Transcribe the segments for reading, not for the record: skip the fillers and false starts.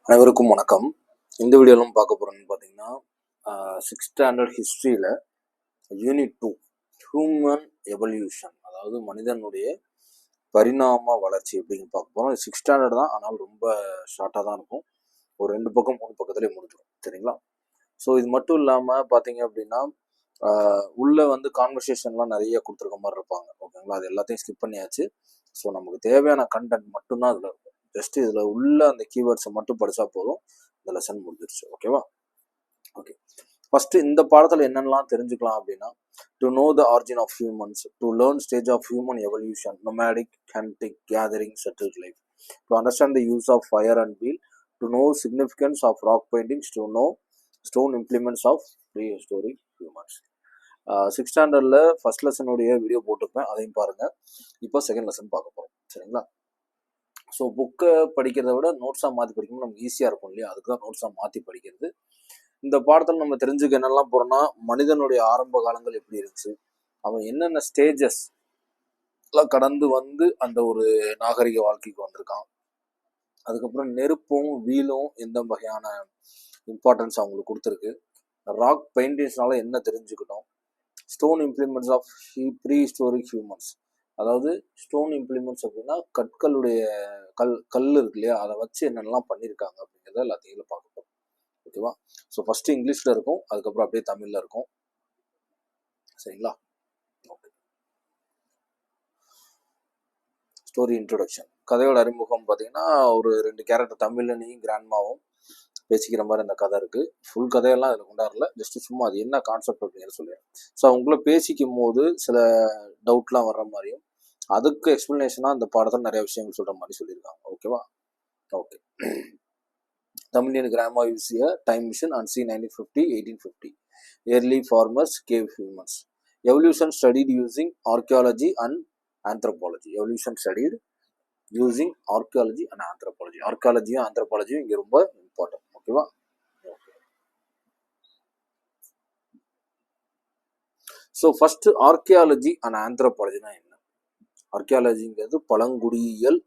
அனைவருக்கும் வணக்கம். இந்த வீடியோலாம் பார்க்க போகிறோன்னு பார்த்தீங்கன்னா, 6th ஸ்டாண்டர்ட் ஹிஸ்ட்ரியில் யூனிட் 2 ஹியூமன் எவல்யூஷன், அதாவது மனிதனுடைய பரிணாம வளர்ச்சி அப்படின்னு பார்க்க போகிறோம். 6th ஸ்டாண்டர்ட் தான், ஆனால் ரொம்ப ஷார்ட்டாக தான் இருக்கும். ஒரு 2 பக்கம் 3 பக்கத்துலேயே முடிஞ்சிடும். சரிங்களா? ஸோ இது மட்டும் இல்லாமல் பார்த்தீங்க அப்படின்னா, உள்ளே கான்வர்சேஷன்லாம் நிறைய கொடுத்துருக்க மாதிரி இருப்பாங்க. ஓகேங்களா? அது எல்லாத்தையும் ஸ்கிப் பண்ணியாச்சு. ஸோ நமக்கு தேவையான கண்டென்ட் மட்டும்தான் அதில் இருக்கும். ஜஸ்ட் இதில் உள்ள அந்த கீவேர்ட்ஸை மட்டும் படித்தா போதும், இந்த லெசன் முடிஞ்சிருச்சு. ஓகேவா? ஓகே, ஃபஸ்ட்டு இந்த பாடத்தில் என்னென்னலாம் தெரிஞ்சுக்கலாம் அப்படின்னா, to know the origin of humans, to learn stage of human evolution, nomadic, hunting, gathering, settled life, to understand the use of fire and wheel, to know significance of rock paintings, to know stone implements of prehistoric humans. 6th ஸ்டாண்டர்டில் first லெசனுடைய video போட்டிருப்பேன், அதையும் பாருங்கள். இப்போ second lesson பார்க்க போகிறோம். சரிங்களா? So புக்கை படிக்கிறத விட நோட்ஸாக மாற்றி படிக்கணும், நமக்கு ஈஸியாக இருக்கும் இல்லையா? அதுக்கு தான் நோட்ஸாக மாற்றி படிக்கிறது. இந்த பாடத்தில் நம்ம தெரிஞ்சுக்க என்னெல்லாம் போகிறோம்னா, மனிதனுடைய ஆரம்ப காலங்கள் எப்படி இருந்துச்சு, அவன் என்னென்ன ஸ்டேஜஸ் எல்லாம் கடந்து அந்த ஒரு நாகரிக வாழ்க்கைக்கு வந்திருக்கான். அதுக்கப்புறம் நெருப்பும் வீலும் எந்த வகையான இம்பார்ட்டன்ஸ் அவங்களுக்கு கொடுத்துருக்கு, ராக் பெயிண்டிங்ஸ்னால என்ன தெரிஞ்சுக்கிட்டோம், stone implements of prehistoric humans, அதாவது ஸ்டோன் இம்ப்ளிமெண்ட்ஸ் அப்படின்னா கற்களுடைய கல் இருக்கு இல்லையா, அதை வச்சு என்னென்னலாம் பண்ணியிருக்காங்க அப்படிங்கிறத எல்லாத்தையும் பார்க்க போகிறோம். ஓகேவா? ஸோ ஃபஸ்ட்டு இங்கிலீஷில் இருக்கும், அதுக்கப்புறம் அப்படியே தமிழில் இருக்கும். சரிங்களா? ஓகே, ஸ்டோரி இன்ட்ரோடக்ஷன், கதையோட அறிமுகம் பார்த்தீங்கன்னா ஒரு 2 கேரக்டர் தமிழனையும் கிராண்ட்மாவும் பேசிக்கிற மாதிரி அந்த கதை இருக்குது. ஃபுல் கதையெல்லாம் அதில் கொண்டாடல, ஜஸ்ட்டு சும்மா அது என்ன கான்செப்ட் அப்படிங்கிறத சொல்லிடுறேன். ஸோ அவங்கள பேசிக்கும் போது சில டவுட்லாம் வர்ற மாதிரியும், அதுக்கு எக்ஸ்பிளனேஷனாக இந்த பாடத்தில் நிறைய விஷயங்கள் சொல்கிற மாதிரி சொல்லியிருக்காங்க. ஓகேவா? Okay, Tamilian grammar use a time machine and see 1950-1850 early farmers cave humans. Evolution studied using archaeology and anthropology. Evolution studied using archaeology and anthropology. ஆர்கியாலஜியும் ஆந்த்ரோபாலஜியும் இங்கே ரொம்ப இம்பார்ட்டன்ட். ஓகேவா? ஸோ ஃபஸ்ட்டு ஆர்கியாலஜி அண்ட் ஆந்த்ரோபாலஜினா என்ன? ஆர்கியாலஜிங்கிறது பழங்குடியியல்,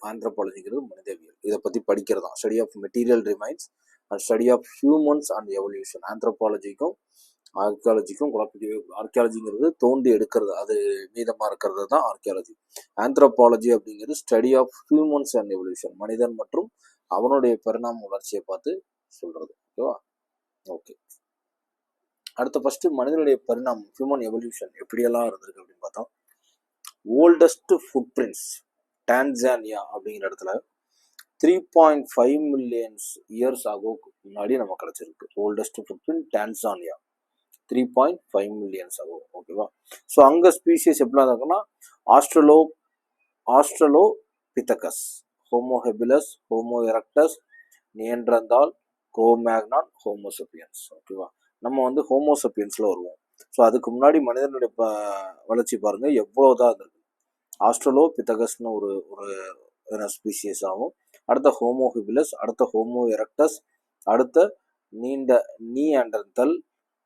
ஆந்த்ரோபாலஜிங்கிறது மனிதவியல். இதை பற்றி படிக்கிறது தான். Study of material remains and study of humans and evolution. ஆந்த்ரோபாலஜிக்கும் ஆர்கியாலஜிக்கும் குழப்பிக்கவே, ஆர்கியாலஜிங்கிறது தோண்டி எடுக்கிறது, அது மீதமாக இருக்கிறது தான் ஆர்கியாலஜி. ஆந்த்ரோபாலஜி அப்படிங்கிறது study of humans and evolution, மனிதன் மற்றும் அவனுடைய பரிணாம வளர்ச்சியை பார்த்து சொல்கிறது. ஓகேவா? ஓகே, அடுத்த ஃபஸ்ட்டு மனிதனுடைய பரிணாமம், ஹியூமன் எவல்யூஷன் எப்படியெல்லாம் இருந்திருக்கு அப்படின்னு பார்த்தா, ஓல்டஸ்ட் ஃபுட் பிரிண்ட்ஸ் டான்சானியா அப்படிங்கிற இடத்துல 3.5 மில்லியன்ஸ் இயர்ஸ் ஆகோக்கு முன்னாடி நம்ம கிடச்சிருக்கு. Oldest food print Tanzania 3.5 millions ஆகும். ஓகேவா? ஸோ அங்கே ஸ்பீஷியஸ் எப்படிலாம் இருக்குன்னா, ஆஸ்ட்ரலோ பித்தகஸ், ஹோமோ ஹெபிலஸ், ஹோமோ எரக்டஸ், நியன்ட்ரந்தால், குரோமேக்னான், ஹோமோசப்பியன்ஸ். ஓகேவா? நம்ம ஹோமோசப்பியன்ஸில் வருவோம். ஸோ அதுக்கு முன்னாடி மனிதனுடைய வளர்ச்சி பாருங்கள் எவ்வளோதான் இருந்திருக்கு. ஆஸ்ட்ரலோ பித்தகஸ்னு ஒரு ஸ்பீஷியஸ் ஆகும், அடுத்த ஹோமோ ஹெபிலஸ், அடுத்த ஹோமோ எரக்டஸ், அடுத்த நியாண்டர்தல்,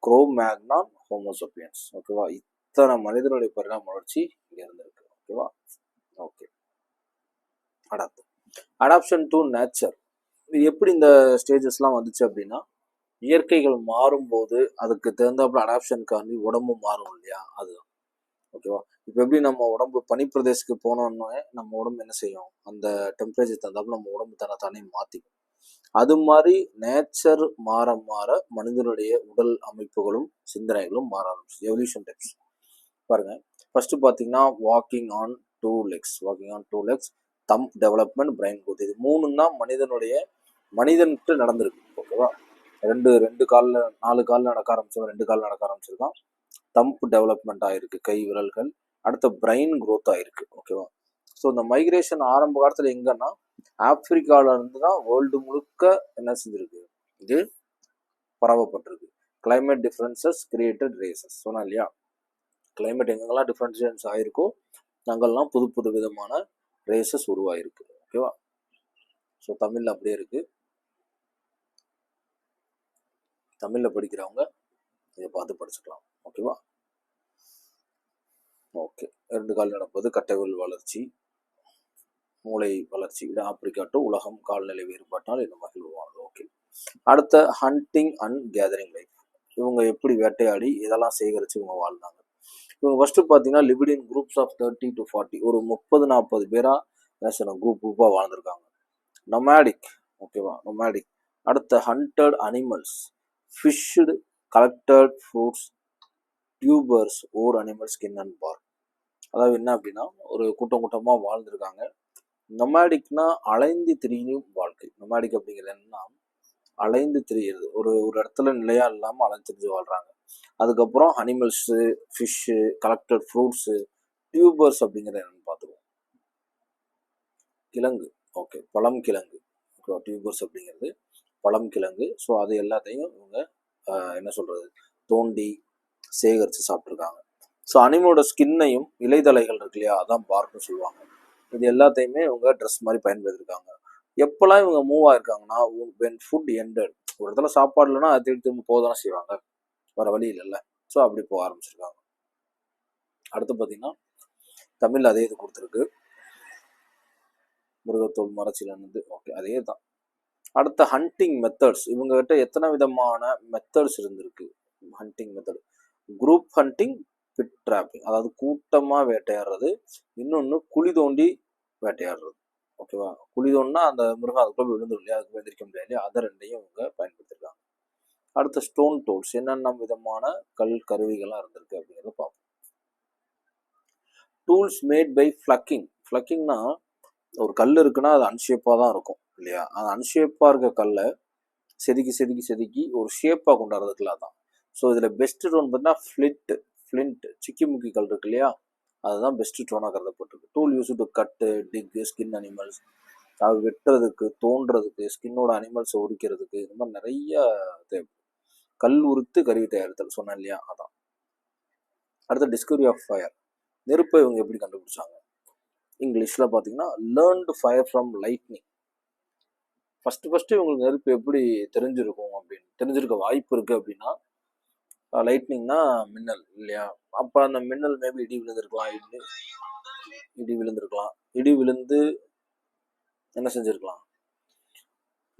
குரோமேக்னான், ஹோமோசப்பியன்ஸ். ஓகேவா? இத்தனை மனிதனுடைய பரிணாம வளர்ச்சி இங்கே இருந்திருக்கு. ஓகேவா? Okay, adoption to nature. இது எப்படி இந்த ஸ்டேஜஸ்லாம் வந்துச்சு அப்படின்னா, இயற்கைகள் மாறும்போது அதுக்கு தகுந்தாப்புல அடாப்ஷனுக்காண்டி உடம்பு மாறும் இல்லையா, அதுதான். ஓகேவா? இப்போ எப்படி நம்ம உடம்பு பனிப்பிரதேசத்துக்கு போனோன்னே நம்ம உடம்பு என்ன செய்யும், அந்த டெம்பரேச்சர் தகுந்தாப்புல நம்ம உடம்பு தானே மாற்றிக்கும். அது மாதிரி நேச்சர் மாற மாற மனிதனுடைய உடல் அமைப்புகளும் சிந்தனைகளும் மாற ஆரம்பிச்சு. எவல்யூஷன் டைப்ஸ் பாருங்க. ஃபர்ஸ்ட் பார்த்தீங்கன்னா walking on two legs, thumb development, brain growth. இது 3 தான் மனிதன்ட்டு நடந்திருக்கு. ஓகேவா? ரெண்டு காலில் 4 காலில் நடக்க ஆரம்பிச்சவன் 2 காலில் நடக்க ஆரம்பிச்சிருக்கான். தம்ப் டெவலப்மெண்ட் ஆயிருக்கு, கை விரல்கள். அடுத்த பிரைன் குரோத் ஆயிருக்கு. ஓகேவா? ஸோ இந்த மைக்ரேஷன் ஆரம்ப காலத்தில் எங்கன்னா ஆப்பிரிக்கால இருந்து தான் வேர்ல்டு முழுக்க என்ன செஞ்சிருக்கு, இது பரவப்பட்டிருக்கு. கிளைமேட் டிஃப்ரென்சஸ் கிரியேட்டட் ரேசஸ் சொன்னா இல்லையா, கிளைமேட் எங்கெங்கெல்லாம் டிஃப்ரென்ஷியன்ஸ் ஆயிருக்கோ அங்கெல்லாம் புது விதமான ரேசஸ் உருவாயிருக்கு. ஓகேவா? ஸோ தமிழில் அப்படியே இருக்கு, தமிழில் படிக்கிறவங்க இதை பார்த்து படிச்சுக்கலாம். ஓகேவா? ஓகே, 2 கால் நடப்பது, கட்டைவிரல் வளர்ச்சி, மூளை வளர்ச்சி, ஆப்பிரிக்கா டு உலகம் கால்நிலை வேறுபாட்டால் இந்த மகிழ்வு அடுத்த ஹண்டிங் அண்ட் கேதரிங் லைஃப். இவங்க எப்படி வேட்டையாடி இதெல்லாம் சேகரித்து இவங்க வாழ்ந்தாங்க. இவங்க ஃபஸ்ட்டு பார்த்தீங்கன்னா lived in groups of 30 to 40, ஒரு 30-40 பேராக என்ன செய்யணும், குரூப்பாக வாழ்ந்துருக்காங்க. நொமேடிக், ஓகேவா, நொமேடிக். அடுத்த hunted animals, fished, collected fruits, tubers, or animal skin and bark. அதாவது என்ன அப்படின்னா ஒரு கூட்டமாக வாழ்ந்துருக்காங்க. நொமேடிக்னா அலைந்து திரியும் வாழ்க்கை. நொமேடிக் அப்படிங்கிறது என்னன்னா அலைந்து திரியிறது, ஒரு ஒரு இடத்துல நிலையா இல்லாமல் அலைந்து திரிஞ்சு வாழ்றாங்க. அதுக்கப்புறம் animals, fish, collected fruits, tubers அப்படிங்கிறது என்னன்னு பார்த்துருவோம். கிழங்கு, ஓகே, பழம் கிழங்கு. ஓகே, டியூபர்ஸ் அப்படிங்கிறது பழம் கிழங்கு. ஸோ அது எல்லாத்தையும் இவங்க என்ன சொல்கிறது, தோண்டி சேகரித்து சாப்பிட்ருக்காங்க. ஸோ அனிமலோட ஸ்கின்னையும் இலைதலைகள் இருக்கு இல்லையா, அதான் பார்க்குன்னு சொல்லுவாங்க. இது எல்லாத்தையுமே இவங்க ட்ரெஸ் மாதிரி பயன்படுத்திருக்காங்க. எப்போல்லாம் இவங்க மூவ் ஆயிருக்காங்கன்னா, வென் ஃபுட் எண்டட், ஒரு இடத்துல சாப்பாடு இல்லைன்னா அதை தேடி திரும்ப போக தானே செய்வாங்க, வேற வழி இல்லைல்ல. ஸோ அப்படி போக ஆரம்பிச்சிருக்காங்க. அடுத்து பார்த்தீங்கன்னா தமிழ் அதே இது கொடுத்துருக்கு, மிருகத்தோல் மரச்சிலந்து. ஓகே, அதே தான். அடுத்த ஹண்டிங் மெத்தட்ஸ், இவங்ககிட்ட எத்தனை விதமான மெத்தட்ஸ் இருந்திருக்கு. Hunting method, group hunting, pit trapping, அதாவது கூட்டமாக வேட்டையாடுறது, இன்னொன்று குழி தோண்டி வேட்டையாடுறது. ஓகேவா, குழி தோண்டினா அந்த மிருகம் அதுக்குள்ள விழுந்துடும் இல்லையா, அதுக்கு எந்திரிக்க முடியாது இல்லையா, அதை ரெண்டையும் இவங்க பயன்படுத்திருக்காங்க. அடுத்த ஸ்டோன் டூல்ஸ், என்னென்ன விதமான கல் கருவிகள்லாம் இருந்திருக்கு அப்படிங்கிறத பார்ப்போம். Tools made by flaking. ஃப்ளக்கிங்னா ஒரு கல் இருக்குன்னா அது அன்ஷேப்பாக தான் இருக்கும் இல்லையா, அது அன்ஷேப்பாக இருக்க கல்லை செதுக்கி செதுக்கி செதுக்கி ஒரு ஷேப்பாக கொண்டாடுறதுக்குல தான். ஸோ இதில் பெஸ்ட் டோன் பார்த்தீங்கன்னா ஃப்ளிண்ட், சிக்கி முக்கி கல் இருக்கு இல்லையா, அதுதான் பெஸ்ட் டோனாக கருதப்பட்டிருக்கு. டூல் யூஸ் டு கட்டு, டிக்கு, ஸ்கின் அனிமல்ஸ், அது வெட்டுறதுக்கு, தோன்றதுக்கு, ஸ்கின்னோட அனிமல்ஸை உரிக்கிறதுக்கு, இந்த மாதிரி நிறைய தேவை. கல் உரித்து கருவி தயாரித்தல் சொன்னேன் இல்லையா, அதான். அடுத்த டிஸ்கவரி ஆஃப் ஃபயர், நெருப்பை இவங்க எப்படி கண்டுபிடிச்சாங்க. இங்கிலீஷில் பார்த்தீங்கன்னா learned fire from lightning. First இவங்களுக்கு நெருப்பு எப்படி தெரிஞ்சிருக்கும் அப்படின்னு தெரிஞ்சிருக்க வாய்ப்பு இருக்குது அப்படின்னா, லைட்னிங்னா மின்னல் இல்லையா, அப்போ அந்த மின்னல் மேபி இடி விழுந்திருக்கலாம், இடி விழுந்து என்ன செஞ்சுருக்கலாம்,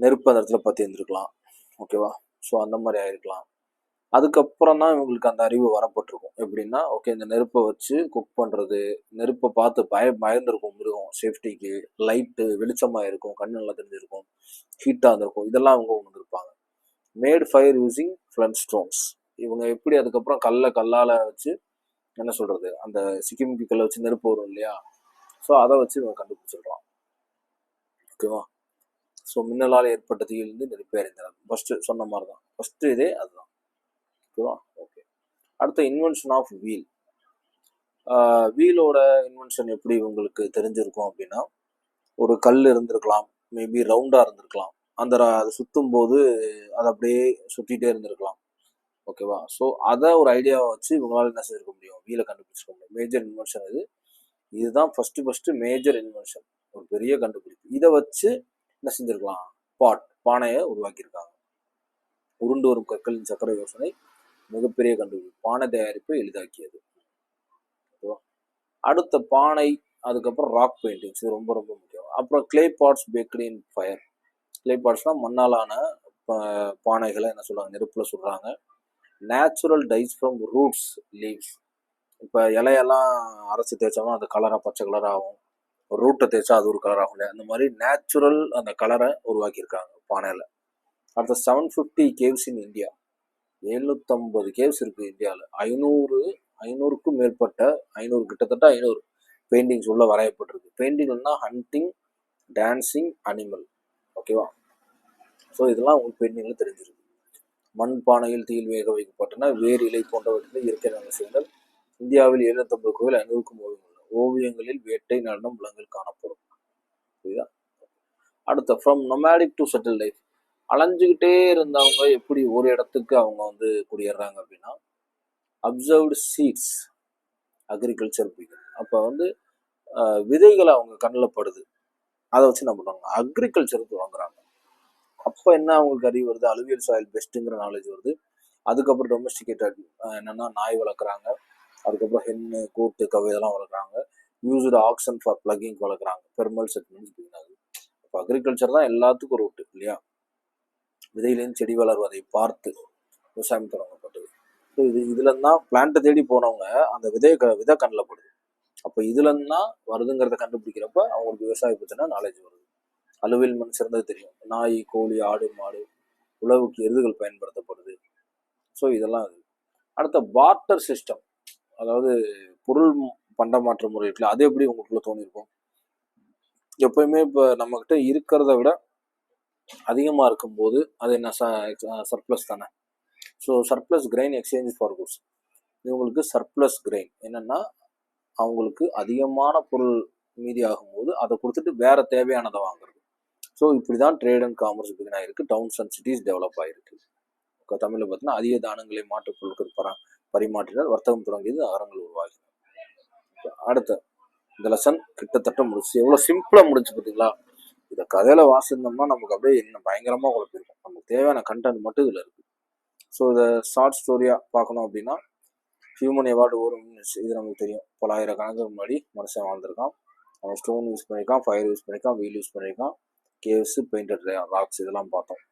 நெருப்பு அந்த இடத்துல பற்றி இருந்திருக்கலாம். ஓகேவா, ஸோ அந்த மாதிரி ஆயிருக்கலாம். அதுக்கப்புறம் தான் இவங்களுக்கு அந்த அறிவு வரப்பட்டிருக்கும். எப்படின்னா, ஓகே, இந்த நெருப்பை வச்சு குக் பண்ணுறது, நெருப்பை பார்த்து பயந்துருக்கும் மிருகம், சேஃப்டிக்கு, லைட்டு வெளிச்சமாக இருக்கும், கண்ணு நல்லா தெரிஞ்சிருக்கும், ஹீட்டாக இருந்திருக்கும், இதெல்லாம் அவங்க உணர்ந்திருப்பாங்க. மேட் ஃபயர் யூஸிங் ஃப்ளண்ட் ஸ்டோன்ஸ், இவங்க எப்படி அதுக்கப்புறம் கல்லால் வச்சு என்ன சொல்கிறது, அந்த சிக்கிமுக்கி கல்லை வச்சு நெருப்பு வரும் இல்லையா, ஸோ அதை வச்சு இவங்க கண்டுபிடிச்சிருக்கலாம். ஓகேவா, ஸோ மின்னலால் ஏற்பட்ட தீயிலிருந்து நெருப்பை அறிந்தனர். ஃபஸ்ட்டு சொன்ன மாதிரி தான், ஃபஸ்ட்டு இதே அதுதான். ஓகேவா, ஓகே. அடுத்த இன்வென்ஷன் ஆஃப் வீல். வீலோட இன்வென்ஷன் எப்படி உங்களுக்கு தெரிஞ்சிருக்கும் அப்படின்னா, ஒரு கல் இருந்திருக்கலாம், மேபி ரவுண்டாக இருந்திருக்கலாம், அந்த அது சுற்றும் போது அது அப்படியே சுற்றிட்டே இருந்திருக்கலாம். ஓகேவா, ஸோ அதை ஒரு ஐடியாவை வச்சு இவங்களால என்ன செஞ்சிருக்க முடியும், வீலை கண்டுபிடிச்சிக்க முடியும். மேஜர் இன்வென்ஷன் இதுதான் ஃபஸ்ட்டு மேஜர் இன்வென்ஷன், ஒரு பெரிய கண்டுபிடிப்பு. இதை வச்சு என்ன செஞ்சிருக்கலாம், பானையை உருவாக்கியிருக்காங்க. உருண்டு வரும் கற்களின் சக்கர யோசனை மிகப்பெரிய கண்டுபிடிப்பு, பானை தயாரிப்பை எளிதாக்கியது. ஓகேவா, அடுத்த பானை, அதுக்கப்புறம் ராக் பெயிண்டிங்ஸ், இது ரொம்ப ரொம்ப முக்கியம். அப்புறம் clay pots baked in fire. Clay பாட்ஸ்னால் மண்ணாலான பானைகளை என்ன சொல்கிறாங்க, நெருப்பில் சுடுறாங்க. Natural dyes from roots, leaves. இப்போ இலையெல்லாம் அரைச்சி தேய்ச்சோம்னா அது கலராக பச்சை கலர் ஆகும், ரூட்டை தேய்ச்சா அது ஒரு கலர் ஆகும் இல்லையா, அந்த மாதிரி நேச்சுரல் அந்த கலரை உருவாக்கியிருக்காங்க பானையில். அடுத்த 750 கேவ்ஸ் இன் இந்தியா. 750 கேவ்ஸ் இருக்குது இந்தியாவில். 500க்கும் மேற்பட்ட 500 கிட்டத்தட்ட 500 பெயிண்டிங்ஸ் உள்ள வரையப்பட்டிருக்கு. பெயிண்டிங்னா ஹண்டிங், டான்சிங், அனிமல். ஓகேவா, ஸோ இதெல்லாம் உங்களுக்கு பெயிண்டிங்கில் தெரிஞ்சிருக்கு. மண் பானையில் தீயில் வேக வைக்கப்பட்டன, வேறு இலை போன்றவற்றில் இயற்கை ரகசியங்கள். இந்தியாவில் 750 கோவில், 500க்கும் ஓவியங்களில் வேட்டை, நடனம், விலங்குகள் காணப்படும். புரியுதா. அடுத்த from nomadic to settle life. அலைஞ்சுக்கிட்டே இருந்தவங்க எப்படி ஒரு இடத்துக்கு அவங்க வந்து குடியேறாங்க அப்படின்னா, அப்சர்வ்டு சீட்ஸ், அக்ரிகல்ச்சர் பீரியட். அப்போ வந்து விதைகளை அவங்க கண்ணில் படுது, அதை வச்சு என்ன பண்ணுறாங்க, அக்ரிகல்ச்சர் தொடங்குறாங்க. அப்போ என்ன அவங்களுக்கு அறிவு வருது, அலுவியல் சாயில் பெஸ்ட்டுங்கிற நாலேஜ் வருது. அதுக்கப்புறம் டொமஸ்டிகேட்டட், என்னென்னா நாய் வளர்க்குறாங்க, அதுக்கப்புறம் ஹென்னு, கோட்டு, கவை இதெல்லாம் வளர்க்குறாங்க. யூஸ்டு ஆக்ஷன் ஃபார் பிளக்கிங் வளர்க்குறாங்க. பெர்மல் செட்டில்மெண்ட்ஸ் பிகின் ஆகுது. இப்போ அக்ரிகல்ச்சர் தான் எல்லாத்துக்கும் ரூட்டு இல்லையா. விதையிலேருந்து செடி வளர்வதை பார்த்து விவசாயம் தொடங்கப்பட்டது. ஸோ இதுலேருந்து தான் பிளான்ட்டை தேடி போனவங்க அந்த விதை கண்ணில் படுது. அப்போ இதுலேருந்து தான் வருதுங்கிறத கண்டுபிடிக்கிறப்ப அவங்களுக்கு விவசாய பற்றின நாலேஜ் வருது. அலுவல் மண் சிறந்தது தெரியும். நாய், கோழி, ஆடு, மாடு, உழவுக்கு எருதுகள் பயன்படுத்தப்படுது. ஸோ இதெல்லாம் அது. அடுத்த பார்ட்டர் சிஸ்டம், அதாவது பொருள் பண்டமாற்ற முறை இருக்குல்ல, அது எப்படி உங்களுக்குள்ள தோணிருக்கும்? எப்பயுமே இப்போ நம்மக்கிட்ட இருக்கிறத விட அதிகமாக இருக்கும்போது அது என்ன சர்ப்ளஸ் தானே. So surplus grain exchange for goods. இவங்களுக்கு சர்ப்ளஸ் கிரெயின் என்னன்னா, அவங்களுக்கு அதிகமான பொருள் மீதி ஆகும்போது அதை கொடுத்துட்டு வேற தேவையானதை வாங்குறது. ஸோ இப்படி தான் ட்ரேட் அண்ட் காமர்ஸ் பிகின் ஆகிருக்கு. டவுன்ஸ் அண்ட் சிட்டிஸ் டெவலப் ஆகிருக்கு. தமிழில் பார்த்தீங்கன்னா, அதிக தானங்களை மாற்றுப் பொருட்கள் பரிமாற்றினர், வர்த்தகம் தொடங்கியது, நகரங்கள் உருவாகின. அடுத்த இந்த லெசன் கிட்டத்தட்ட முடிச்சு. எவ்வளோ சிம்பிளாக முடிச்சு பார்த்தீங்களா? இதை கதையில வாசிருந்தோம்னா நமக்கு அப்படியே என்ன பயங்கரமாக குழப்பிருக்கும். நமக்கு தேவையான கண்டென்ட் மட்டும் இதில் இருக்குது. ஸோ இதை ஷார்ட் ஸ்டோரியாக பார்க்கணும் அப்படின்னா, ஹியூமன் எவால்டு ஒரு மினிட்ஸ், இது நமக்கு தெரியும். பல்லாயிரக்கணக்கு முன்னாடி மனுஷன் வாழ்ந்திருக்கான். அவன் ஸ்டோன் யூஸ் பண்ணியிருக்கான், ஃபயர் யூஸ் பண்ணியிருக்கான், வீல் யூஸ் பண்ணியிருக்கான், கேவ்ஸ், பெயிண்டட் ராக்ஸ் இதெல்லாம் பார்த்தோம்.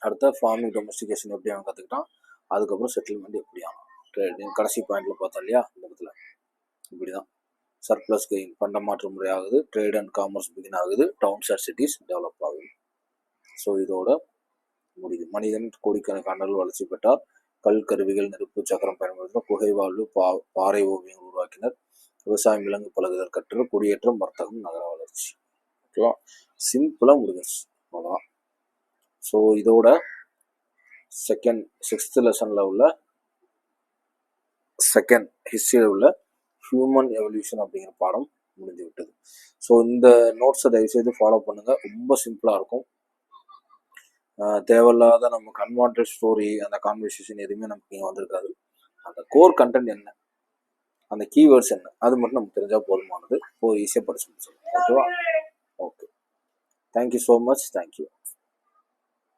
அடுத்த ஃபார்மிங் டொமஸ்டிகேஷன் எப்படி அவன் கற்றுக்கிட்டான், அதுக்கப்புறம் செட்டில்மெண்ட் எப்படி ஆகும், ட்ரேடிங் கடைசி பாயிண்ட்ல பார்த்தோம் இல்லையா? இந்த இடத்துல இப்படி தான் சர்ப்ளஸ் கெயின் பண்டமாற்று முறை ஆகுது, ட்ரேட் அண்ட் காமர்ஸ் பிகின் ஆகுது, டவுன்ஸ் அண்ட் சிட்டிஸ் டெவலப் ஆகுது. ஸோ இதோட முடியுது. மனிதன் கோடிக்கணக்கான வளர்ச்சி பெற்றார். கல் கருவிகள், நெருப்பு சக்கரம் பயன்படுத்தினர், புகை வாழ்வு, பாறை ஓவியங்கள் உருவாக்கினர், விவசாயம், விலங்கு பழகுதல் கற்றல், குடியேற்றம், வர்த்தகம், நகர வளர்ச்சி. ஓகேவா? சிம்பிளாக முடிஞ்சிருச்சு, அவ்வளோதான். ஸோ இதோட சிக்ஸ்த் லெசனில் உள்ள செகண்ட் ஹிஸ்ட்ரியில் உள்ள ஹியூமன் எவல்யூஷன் அப்படிங்கிற பாடம் முடிஞ்சு விட்டது. ஸோ இந்த நோட்ஸை தயவுசெய்து ஃபாலோ பண்ணுங்கள். ரொம்ப சிம்பிளாக இருக்கும். தேவையில்லாத நமக்கு அன்வான்ட் ஸ்டோரி, அந்த கான்வர்சேஷன் எதுவுமே நமக்கு இங்கே வந்திருக்காது. அந்த கோர் கண்டென்ட் என்ன, அந்த கீவேர்ட்ஸ் என்ன, அது மட்டும் நமக்கு தெரிஞ்சால் போதுமானது. ஈஸியாக படிச்சு முடிச்சிடலாம். ஓகேவா? Okay, thank you so much. Thank you.